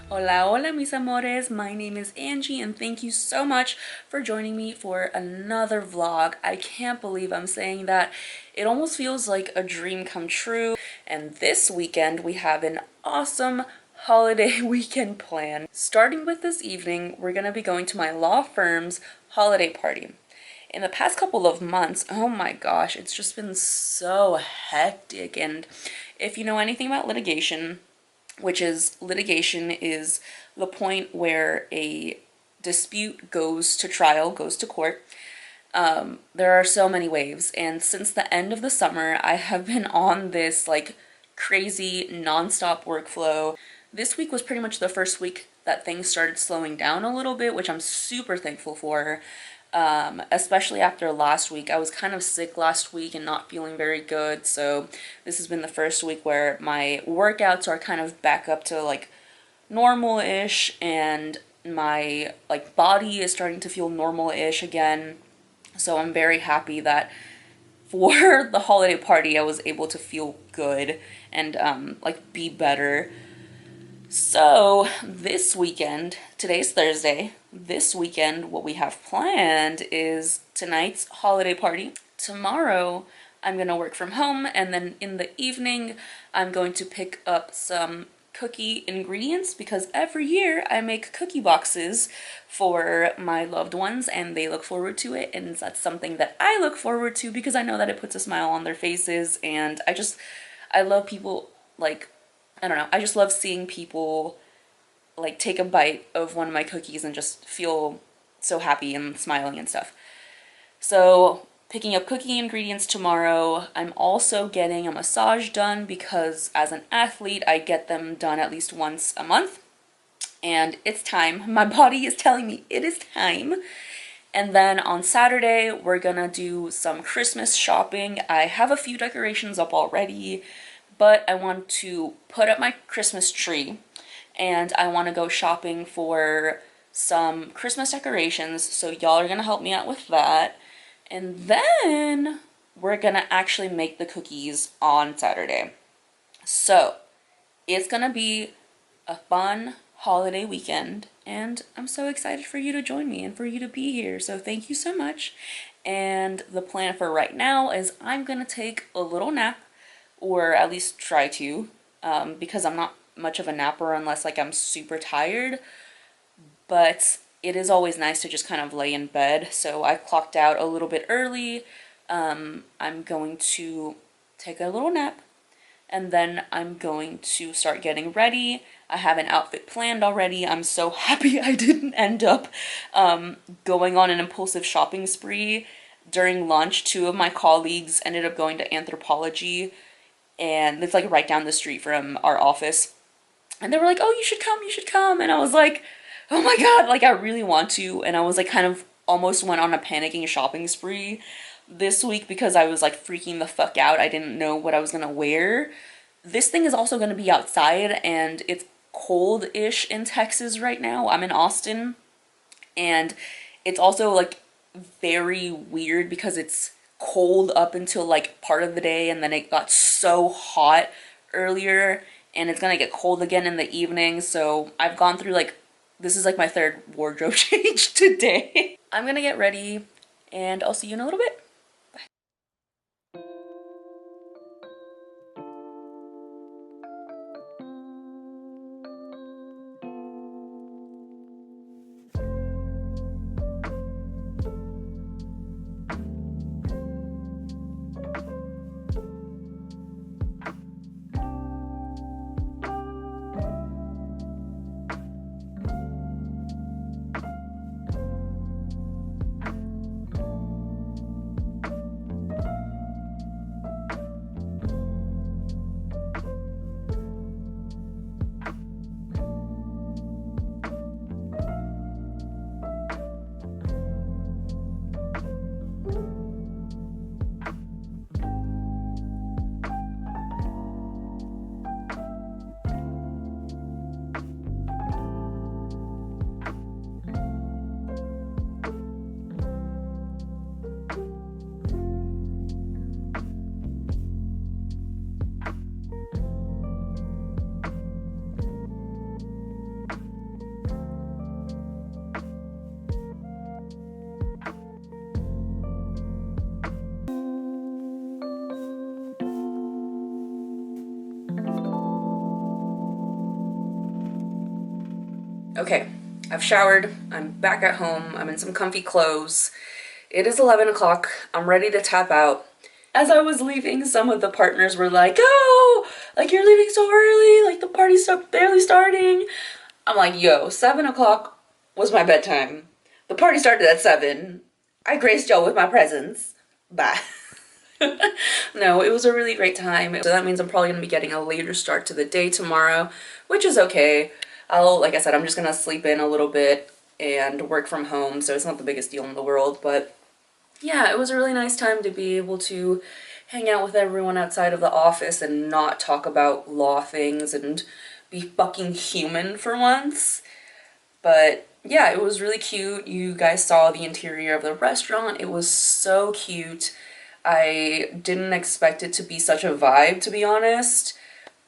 Hola, hola, mis amores. My name is Angie, and thank you so much for joining me for another vlog. I can't believe I'm saying that. It almost feels like a dream come true. And this weekend, we have an awesome holiday weekend plan. Starting with this evening, we're gonna be going to my law firm's holiday party. In the past couple of months, oh my gosh, it's just been so hectic. And if you know anything about litigation, litigation is the point where a dispute goes to trial, goes to court. There are so many waves, and since the end of the summer, I have been on this like crazy nonstop workflow. This week was pretty much the first week that things started slowing down a little bit, which I'm super thankful for. Especially after last week. I was kind of sick last week and not feeling very good, so this has been the first week where my workouts are kind of back up to like normal-ish, and my like body is starting to feel normal-ish again. So I'm very happy that for the holiday party I was able to feel good and like be better. So this weekend, today's Thursday, this weekend what we have planned is tonight's holiday party. Tomorrow I'm gonna work from home, and then in the evening I'm going to pick up some cookie ingredients because every year I make cookie boxes for my loved ones and they look forward to it, and that's something that I look forward to because I know that it puts a smile on their faces. And I love people, like, I don't know, I just love seeing people like take a bite of one of my cookies and just feel so happy and smiling and stuff. So picking up cookie ingredients tomorrow. I'm also getting a massage done because as an athlete I get them done at least once a month, and it's time. My body is telling me it is time. And then on Saturday we're gonna do some Christmas shopping. I have a few decorations up already, but I want to put up my Christmas tree and I want to go shopping for some Christmas decorations, so y'all are gonna help me out with that. And then we're gonna actually make the cookies on Saturday. So it's gonna be a fun holiday weekend, and I'm so excited for you to join me and for you to be here. So thank you so much. And the plan for right now is I'm gonna take a little nap, or at least try to, because I'm not much of a napper unless like I'm super tired, but it is always nice to just kind of lay in bed. So I clocked out a little bit early. I'm going to take a little nap, and then I'm going to start getting ready. I have an outfit planned already. I'm so happy I didn't end up going on an impulsive shopping spree. During lunch, two of my colleagues ended up going to Anthropology, and it's like right down the street from our office. And they were like, "Oh, you should come, you should come." And I was like, "Oh my God, like I really want to." And I was like kind of almost went on a panicking shopping spree this week because I was like freaking the fuck out. I didn't know what I was gonna wear. This thing is also gonna be outside, and it's cold-ish in Texas right now. I'm in Austin, and it's also like very weird because it's cold up until like part of the day, and then it got so hot earlier, and it's gonna get cold again in the evening. So I've gone through like, this is like my third wardrobe change today. I'm gonna get ready and I'll see you in a little bit. Okay, I've showered, I'm back at home, I'm in some comfy clothes. It is 11 o'clock, I'm ready to tap out. As I was leaving, some of the partners were like, oh, like you're leaving so early, like the party's barely starting. I'm like, yo, 7 o'clock was my bedtime. The party started at 7. I graced y'all with my presence. Bye. No, it was a really great time. So that means I'm probably gonna be getting a later start to the day tomorrow, which is okay. Like I said, I'm just gonna sleep in a little bit and work from home, so it's not the biggest deal in the world. But yeah, it was a really nice time to be able to hang out with everyone outside of the office and not talk about law things and be fucking human for once. But yeah, it was really cute. You guys saw the interior of the restaurant. It was so cute. I didn't expect it to be such a vibe, to be honest,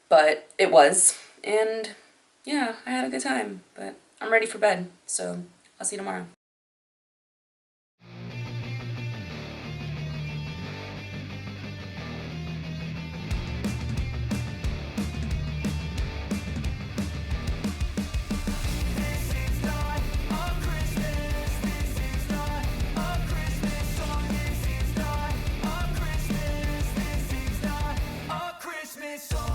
but it was. And yeah, I had a good time, but I'm ready for bed, so I'll see you tomorrow.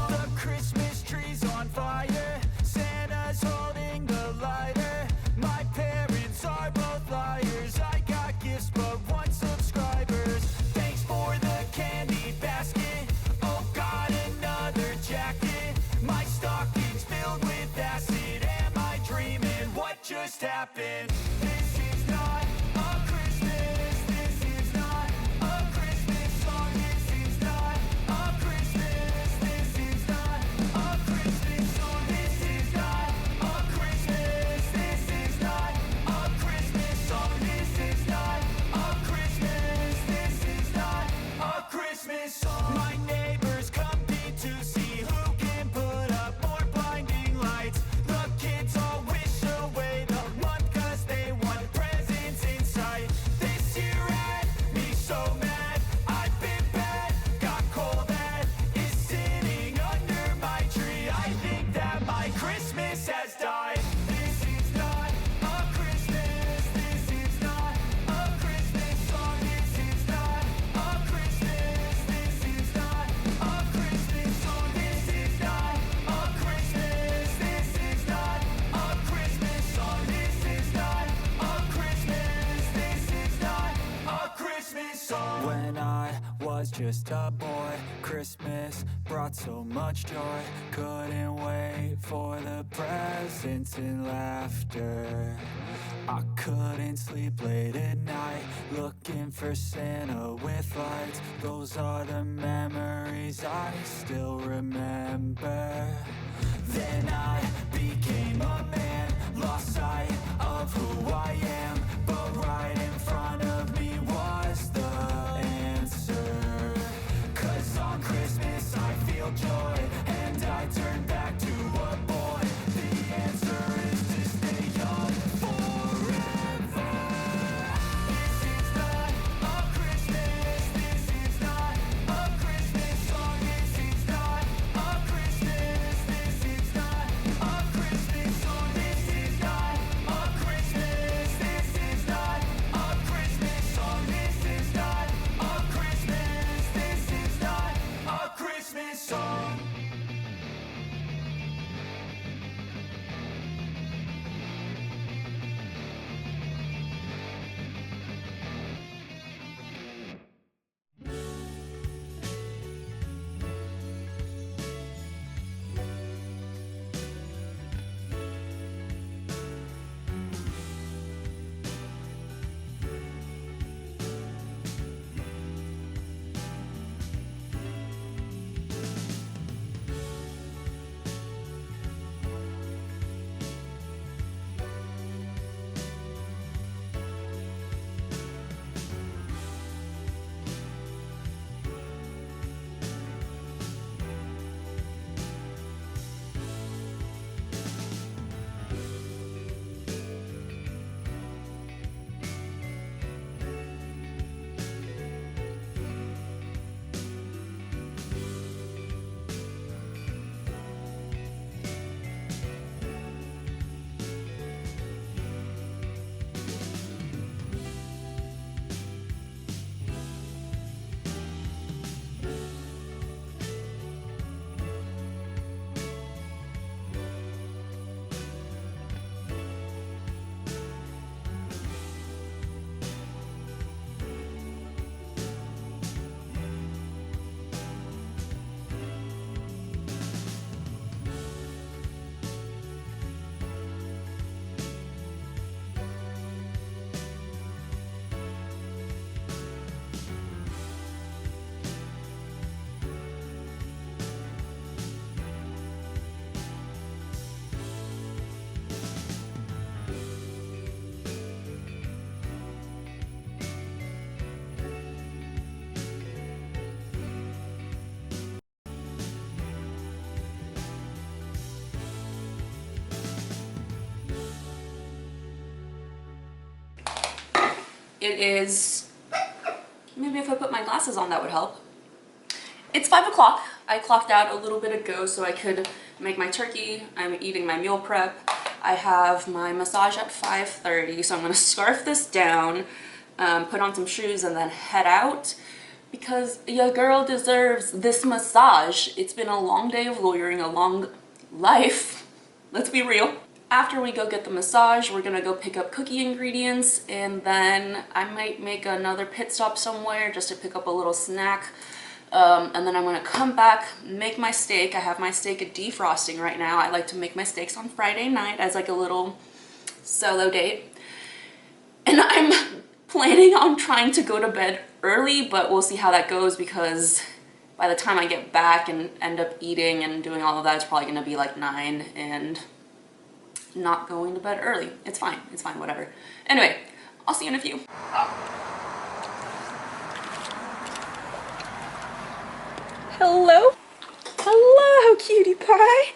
The Christmas tree's on fire. Santa's holding the lighter. My parents are both liars. I got gifts but one subscribers. Thanks for the candy basket. Oh God, another jacket. My stocking's filled with acid. Am I dreaming? What just happened? This is not a Christmas. This is not a Christmas song. This is not a Christmas. This is not a Christmas song. This is not a Christmas. This is not a Christmas song. This is not a Christmas. This is not a Christmas song. My neighbors compete to see who can put up more blinding lights. The kids all wish away the month 'cause they want presents in sight. This year had me so mad. I've been bad, got coal that is sitting under my tree. I think that my Christmas has died. This is not a Christmas. This is not a Christmas song. This is not a Christmas. This is not a Christmas song. This is not a Christmas. This is not a Christmas song. This is not a Christmas. This is not a Christmas song. When I was just a boy, Christmas brought so much joy. Couldn't wait for the presents and laughter. I couldn't sleep late at night, looking for Santa with lights. Those are the memories I still remember. Then I became a man, lost sight of who I am. But right in front of me was the answer. 'Cause on Christmas I feel joy, and I turn back to a boy. The answer is to stay young forever. This is not a Christmas. This is not a Christmas song. This is not a Christmas. This is not a Christmas song. This is not a Christmas. This It is, maybe if I put my glasses on that would help. It's 5 o'clock. I clocked out a little bit ago so I could make my turkey. I'm eating my meal prep. I have my massage at 5:30, so I'm gonna scarf this down, put on some shoes, and then head out because your girl deserves this massage. It's been a long day of lawyering, a long life. Let's be real. After we go get the massage, we're gonna go pick up cookie ingredients, and then I might make another pit stop somewhere just to pick up a little snack. And then I'm gonna come back, make my steak. I have my steak defrosting right now. I like to make my steaks on Friday night as like a little solo date. And I'm planning on trying to go to bed early, but we'll see how that goes because by the time I get back and end up eating and doing all of that, it's probably gonna be like 9 and not going to bed early. It's fine, whatever. Anyway, I'll see you in a few. Hello? Hello, cutie pie.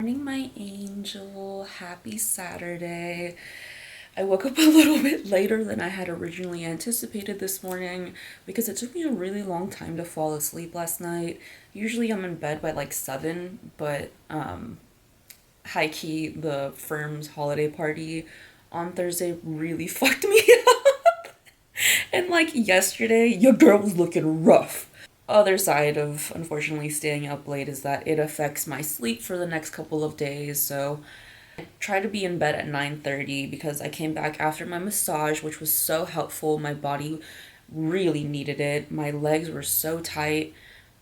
Morning, my angel. Happy Saturday. I woke up a little bit later than I had originally anticipated this morning because it took me a really long time to fall asleep last night. Usually I'm in bed by like 7, but high key, the firm's holiday party on Thursday really fucked me up. And like yesterday, your girl was looking rough. Other side of unfortunately staying up late is that it affects my sleep for the next couple of days, so I try to be in bed at 9:30 because I came back after my massage, which was so helpful. My body really needed it. My legs were so tight.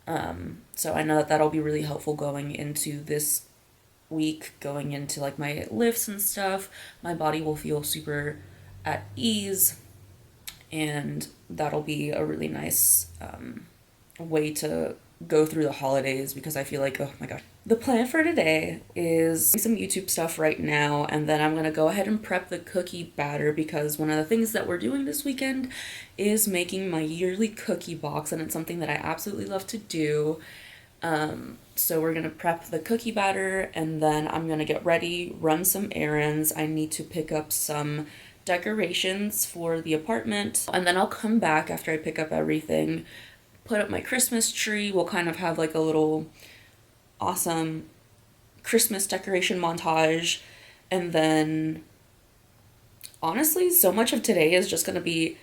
So I know that that'll be really helpful going into this week, going into like my lifts and stuff. My body will feel super at ease, and that'll be a really nice way to go through the holidays because I feel like, oh my gosh. The plan for today is some YouTube stuff right now, and then I'm gonna go ahead and prep the cookie batter because one of the things that we're doing this weekend is making my yearly cookie box, and it's something that I absolutely love to do. So we're gonna prep the cookie batter, and then I'm gonna get ready, run some errands. I need to pick up some decorations for the apartment, and then I'll come back after I pick up everything, put up my Christmas tree. We'll kind of have like a little awesome Christmas decoration montage. And then honestly, so much of today is just going to be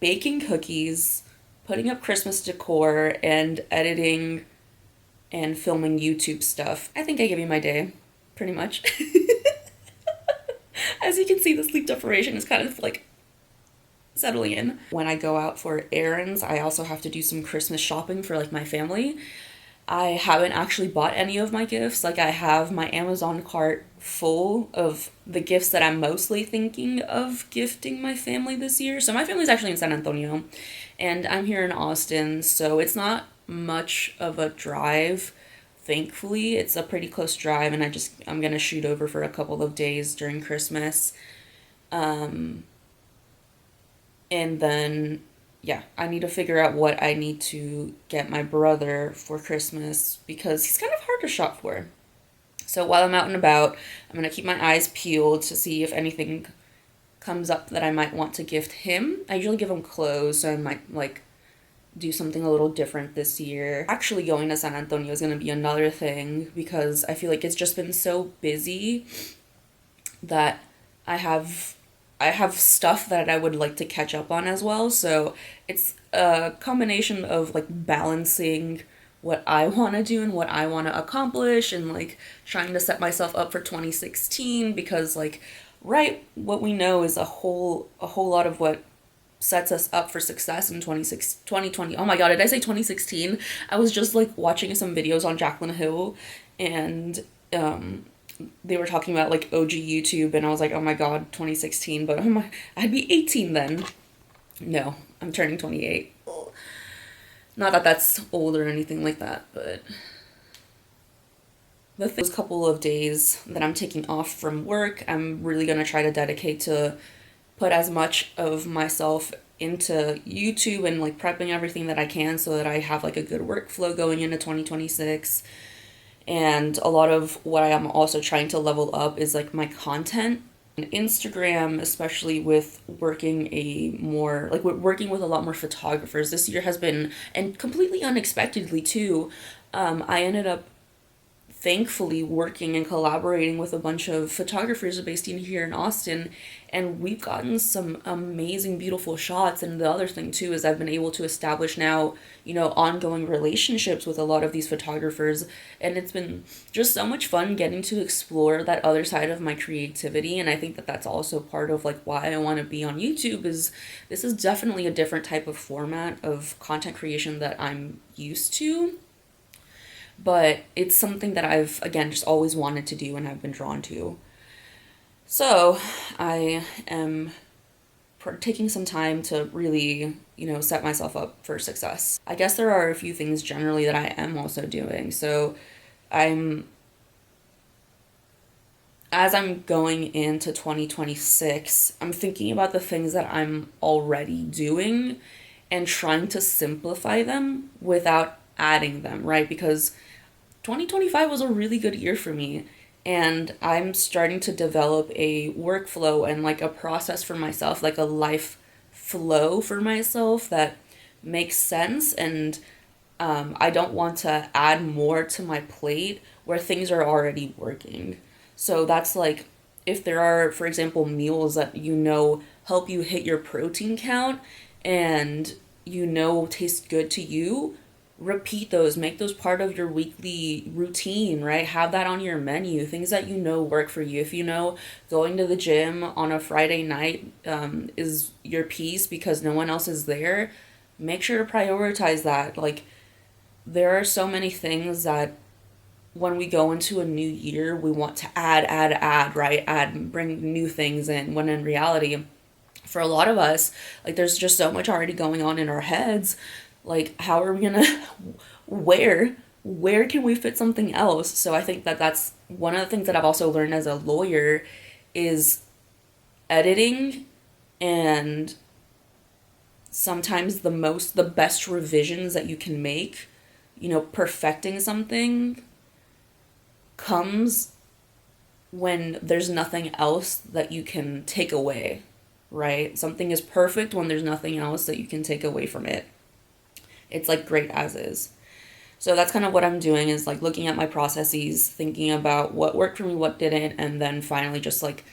baking cookies, putting up Christmas decor, and editing and filming YouTube stuff. I think I gave you my day, pretty much. As you can see, the sleep deprivation is kind of like settling in. When I go out for errands, I also have to do some Christmas shopping for like my family. I haven't actually bought any of my gifts. Like I have my Amazon cart full of the gifts that I'm mostly thinking of gifting my family this year. So my family's actually in San Antonio and I'm here in Austin, so it's not much of a drive. Thankfully, it's a pretty close drive, and I'm gonna shoot over for a couple of days during Christmas. And then, yeah, I need to figure out what I need to get my brother for Christmas because he's kind of hard to shop for. So while I'm out and about, I'm going to keep my eyes peeled to see if anything comes up that I might want to gift him. I usually give him clothes, so I might, like, do something a little different this year. Actually, going to San Antonio is going to be another thing because I feel like it's just been so busy that I have I have stuff that I would like to catch up on as well. So it's a combination of like balancing what I want to do and what I want to accomplish and like trying to set myself up for 2016 because like right what we know is a whole lot of what sets us up for success in 2020. Oh my god, did I say 2016? I was just like watching some videos on Jaclyn Hill and um they were talking about like OG YouTube and I was like, "Oh my god, 2016." But oh my, I'd be 18 then. No, I'm turning 28. Not that that's old or anything like that, but those couple of days that I'm taking off from work, I'm really going to try to dedicate to put as much of myself into YouTube and like prepping everything that I can so that I have like a good workflow going into 2026. And a lot of what I am also trying to level up is like my content. Instagram, especially with working working with a lot more photographers. This year has been, and completely unexpectedly too, I ended up thankfully working and collaborating with a bunch of photographers based in here in Austin, and we've gotten some amazing beautiful shots. And the other thing too is I've been able to establish now, ongoing relationships with a lot of these photographers, and it's been just so much fun getting to explore that other side of my creativity. And I think that that's also part of like why I want to be on YouTube is this is definitely a different type of format of content creation that I'm used to, but it's something that I've, again, just always wanted to do and I've been drawn to. So I am taking some time to really, set myself up for success. I guess there are a few things generally that I am also doing. So I'm, as I'm going into 2026, I'm thinking about the things that I'm already doing and trying to simplify them without adding them, right? Because 2025 was a really good year for me, and I'm starting to develop a workflow and like a process for myself, like a life flow for myself that makes sense. And I don't want to add more to my plate where things are already working. So that's like if there are, for example, meals that help you hit your protein count and taste good to you, repeat those, make those part of your weekly routine, right? Have that on your menu, things that work for you. If going to the gym on a Friday night is your piece because no one else is there, make sure to prioritize that. Like, there are so many things that when we go into a new year, we want to add, right? Bring new things in, when in reality, for a lot of us, like, there's just so much already going on in our heads. Like, how are we gonna, where can we fit something else? So I think that that's one of the things that I've also learned as a lawyer is editing, and sometimes the best revisions that you can make, perfecting something comes when there's nothing else that you can take away, right? Something is perfect when there's nothing else that you can take away from it. It's like great as is. So that's kind of what I'm doing, is like looking at my processes, thinking about what worked for me, what didn't, and then finally just like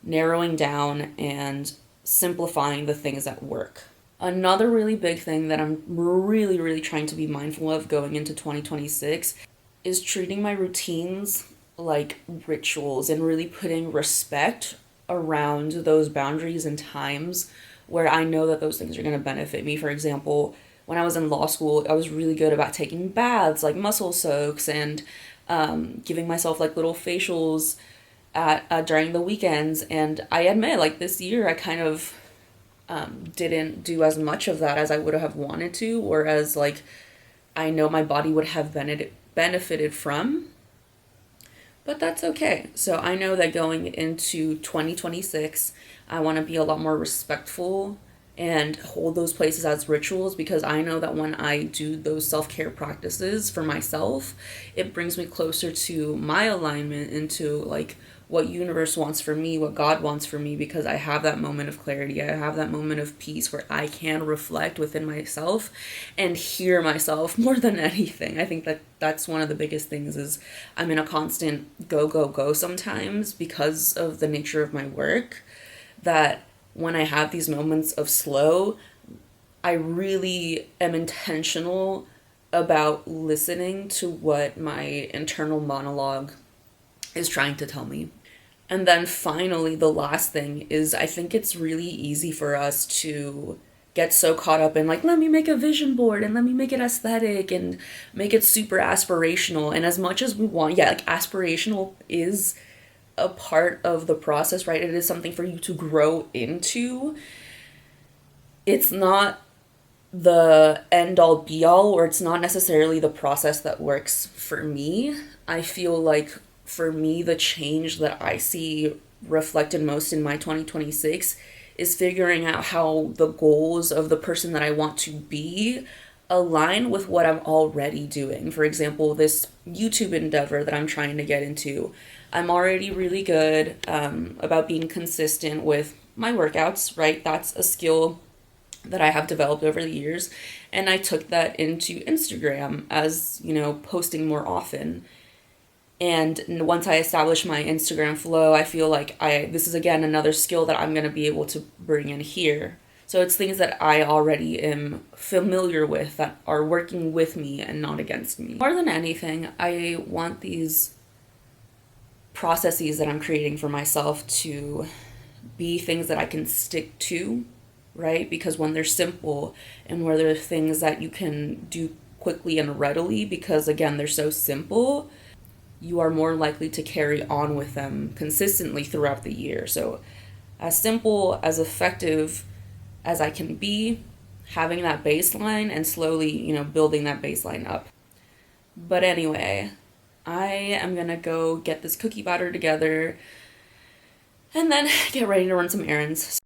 narrowing down and simplifying the things that work. Another really big thing that I'm really, really trying to be mindful of going into 2026 is treating my routines like rituals and really putting respect around those boundaries and times where I know that those things are going to benefit me. For example, when I was in law school, I was really good about taking baths, like muscle soaks, and giving myself like little facials at during the weekends. And I admit, like, this year, I kind of didn't do as much of that as I would have wanted to, or as like I know my body would have benefited from. But that's okay. So I know that going into 2026, I want to be a lot more respectful and hold those places as rituals, because I know that when I do those self-care practices for myself, it brings me closer to my alignment into like what universe wants for me, what God wants for me, because I have that moment of clarity. I have that moment of peace where I can reflect within myself and hear myself more than anything. I think that that's one of the biggest things is I'm in a constant go, go, go sometimes because of the nature of my work, that when I have these moments of slow, I really am intentional about listening to what my internal monologue is trying to tell me. And then finally, the last thing is I think it's really easy for us to get so caught up in like, let me make a vision board and let me make it aesthetic and make it super aspirational. And as much as we want, yeah, like aspirational is a part of the process, right? It is something for you to grow into. It's not the end all be all, or it's not necessarily the process that works for me. I feel like for me, the change that I see reflected most in my 2026 is figuring out how the goals of the person that I want to be align with what I'm already doing. For example, this YouTube endeavor that I'm trying to get into, I'm already really good about being consistent with my workouts, right? That's a skill that I have developed over the years. And I took that into Instagram as, posting more often. And once I establish my Instagram flow, I feel like this is again another skill that I'm going to be able to bring in here. So it's things that I already am familiar with that are working with me and not against me. More than anything, I want these processes that I'm creating for myself to be things that I can stick to, right? Because when they're simple and where they're things that you can do quickly and readily, because again, they're so simple, you are more likely to carry on with them consistently throughout the year. So as simple, as effective as I can be, having that baseline and slowly, building that baseline up. But anyway, I am gonna go get this cookie batter together and then get ready to run some errands.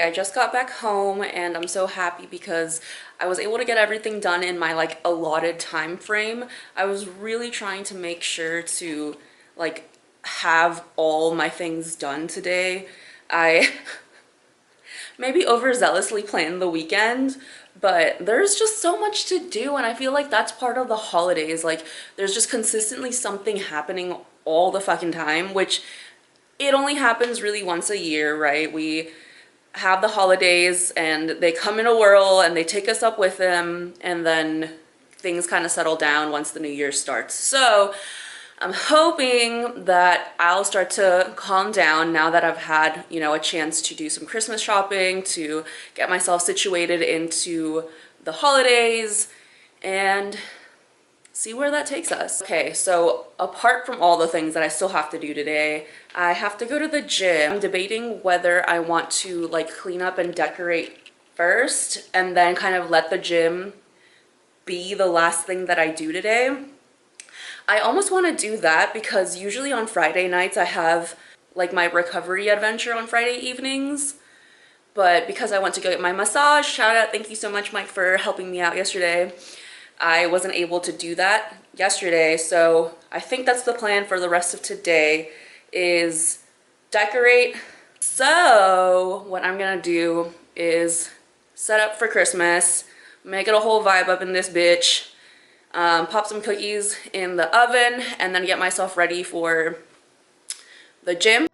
I just got back home and I'm so happy because I was able to get everything done in my like allotted time frame. I was really trying to make sure to like have all my things done today. I maybe overzealously planned the weekend, but there's just so much to do, and I feel like that's part of the holidays. Like there's just consistently something happening all the fucking time, which it only happens really once a year, right? We have the holidays and they come in a whirl and they take us up with them, and then things kind of settle down once the new year starts. So I'm hoping that I'll start to calm down now that I've had, you know, a chance to do some Christmas shopping, to get myself situated into the holidays, and see where that takes us. Okay, so apart from all the things that I still have to do today, I have to go to the gym. I'm debating whether I want to like clean up and decorate first and then kind of let the gym be the last thing that I do today. I almost want to do that because usually on Friday nights I have like my recovery adventure on Friday evenings. But because I went to go get my massage, shout out, thank you so much, Mike, for helping me out yesterday. I wasn't able to do that yesterday, so I think that's the plan for the rest of today is decorate. So what I'm gonna do is set up for Christmas, make it a whole vibe up in this bitch, pop some cookies in the oven, and then get myself ready for the gym.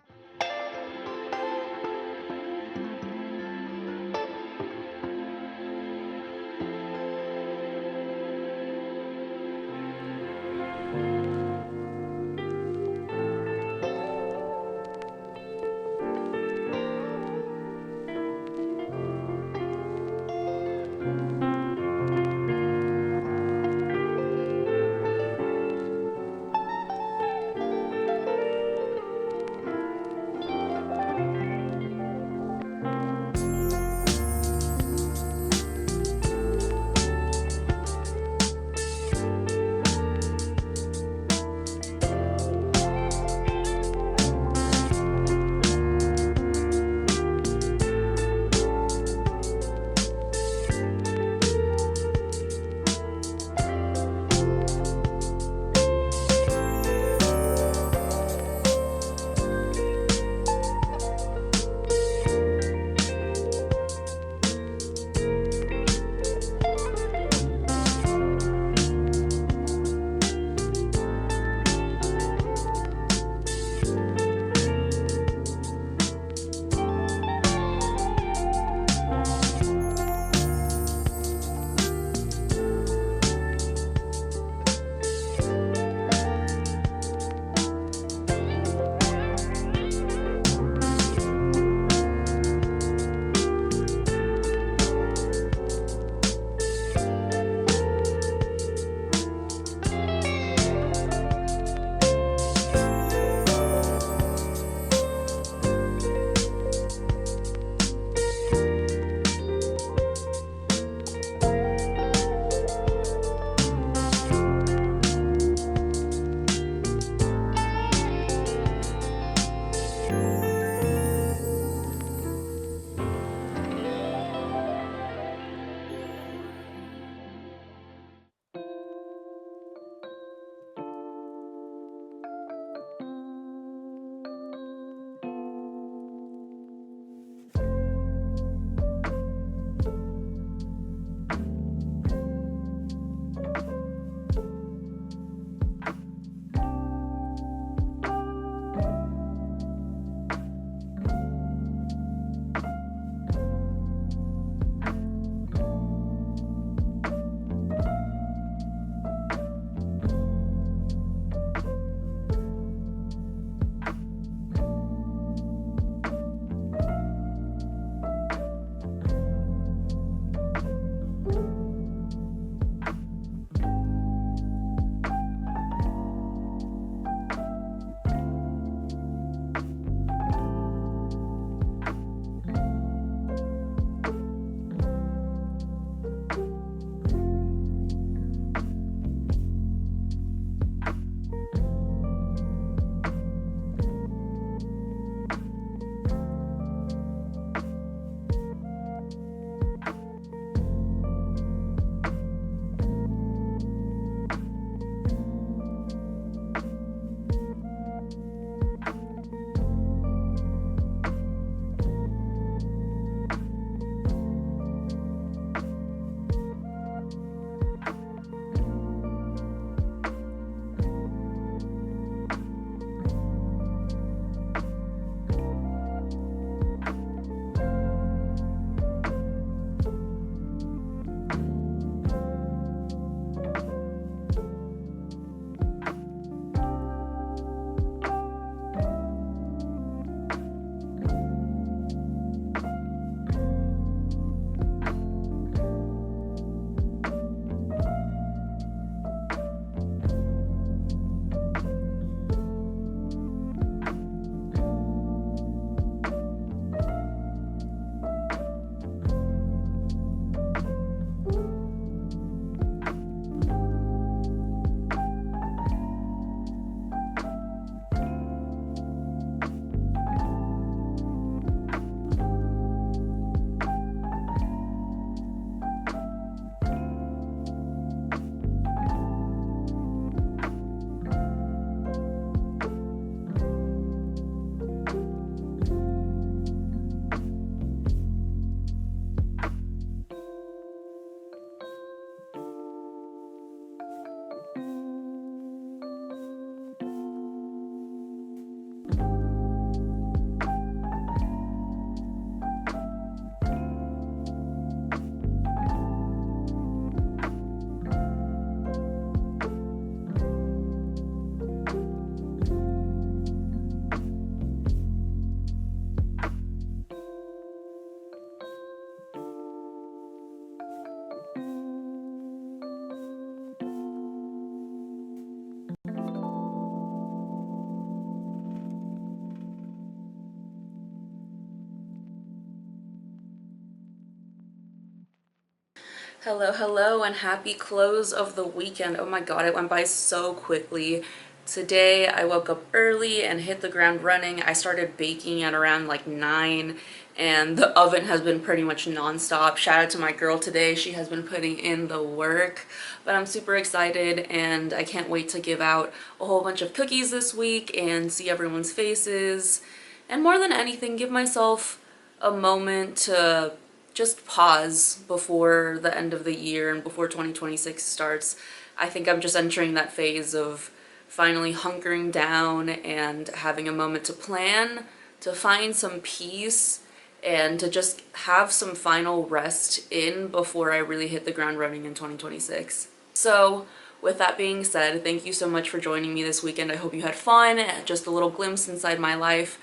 Hello, hello, and happy close of the weekend. Oh my god, it went by so quickly. Today I woke up early and hit the ground running. I started baking at around like 9, and the oven has been pretty much nonstop. Shout out to my girl today. She has been putting in the work, but I'm super excited and I can't wait to give out a whole bunch of cookies this week and see everyone's faces. And more than anything, give myself a moment to just pause before the end of the year and before 2026 starts. I think I'm just entering that phase of finally hunkering down and having a moment to plan, to find some peace, and to just have some final rest in before I really hit the ground running in 2026. So, with that being said, thank you so much for joining me this weekend. I hope you had fun, just a little glimpse inside my life,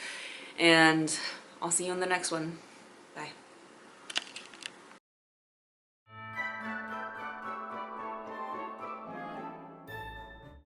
and I'll see you in the next one.